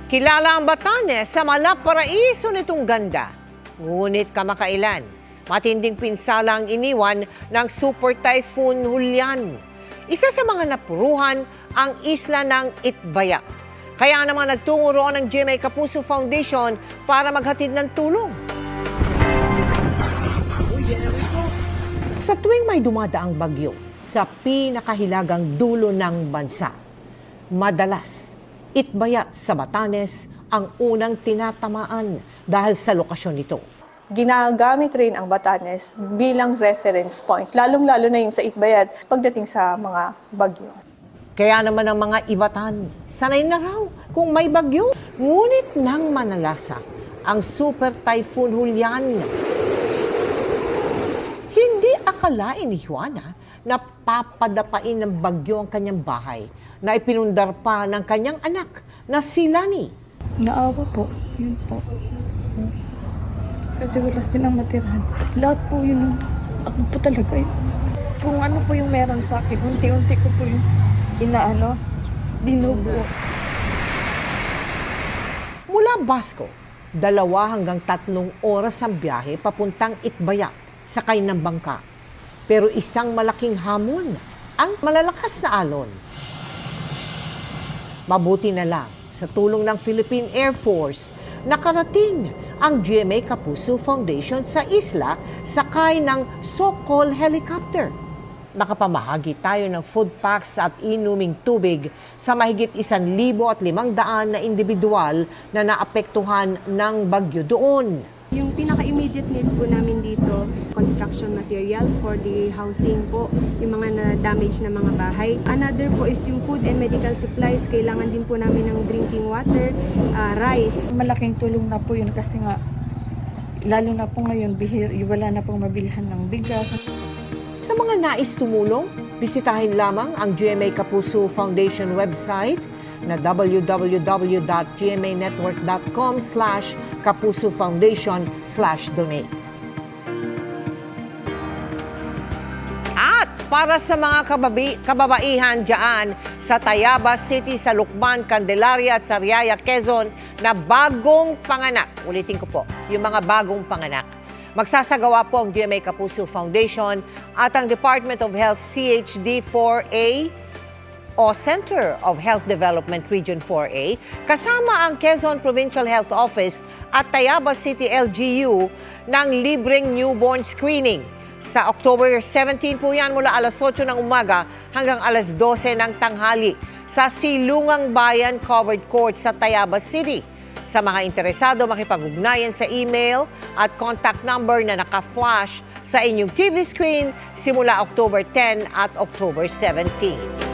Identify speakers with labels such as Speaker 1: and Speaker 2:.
Speaker 1: Kilala ang Batanes sa malaparaiso nitong ganda. Ngunit kamakailan, matinding pinsala ang iniwan ng Super Typhoon Julian. Isa sa mga napuruhan ang isla ng Itbayat. Kaya naman nagtungo roon ng GMA Kapuso Foundation para maghatid ng tulong. Sa tuwing may dumadaang bagyo sa pinakahilagang dulo ng bansa, madalas Itbayat sa Batanes ang unang tinatamaan dahil sa lokasyon nito.
Speaker 2: Ginagamit rin ang Batanes bilang reference point, lalong-lalo na yung sa Itbayat pagdating sa mga bagyo.
Speaker 1: Kaya naman ang mga Ivatan, sanay na raw kung may bagyo. Ngunit nang manalasa ang Super Typhoon Julian, hindi akalain ni Juana na papadapain ng bagyo ang kanyang bahay na ipinundar pa ng kanyang anak na si Lani.
Speaker 3: Naawa po, yun po. Kasi wala silang matirahan. Lahat po yun, ako po talaga yun. Kung ano po yung meron sa akin, unti-unti ko po yung binubuo.
Speaker 1: Mula Basco, 2 hanggang 3 oras ang biyahe papuntang Itbayat, sakay ng bangka. Pero isang malaking hamon ang malalakas na alon. Mabuti na lang, sa tulong ng Philippine Air Force, nakarating ang GMA Kapuso Foundation sa isla sakay ng Sokol helicopter. Nakapamahagi tayo ng food packs at inuming tubig sa mahigit 1,500 na individual na naapektuhan ng bagyo doon.
Speaker 4: Yung pinaka-immediate needs po namin dito, construction materials for the housing po, yung mga na-damage na mga bahay. Another po is yung food and medical supplies. Kailangan din po namin ng drinking water, rice.
Speaker 3: Malaking tulong na po yun kasi nga, lalo na po ngayon, wala na pong mabilhan ng bigas.
Speaker 1: Sa mga nais tumulong, bisitahin lamang ang GMA Kapuso Foundation website na www.gmanetwork.com/kapusofoundation/donate. At para sa mga kababaihan dyan sa Tayabas City, sa Lucban, Candelaria at Sariaya, Quezon na bagong panganak, ulitin ko po, yung mga bagong panganak, magsasagawa po ang GMA Kapuso Foundation at ang Department of Health CHD 4A o Center of Health Development Region 4A, kasama ang Quezon Provincial Health Office at Tayabas City LGU ng libreng newborn screening. Sa October 17 po yan mula alas 8 ng umaga hanggang alas 12 ng tanghali sa Silungang Bayan Covered Court sa Tayabas City. Sa mga interesado, makipag-ugnayan sa email at contact number na naka-flash sa inyong TV screen simula October 10 at October 17.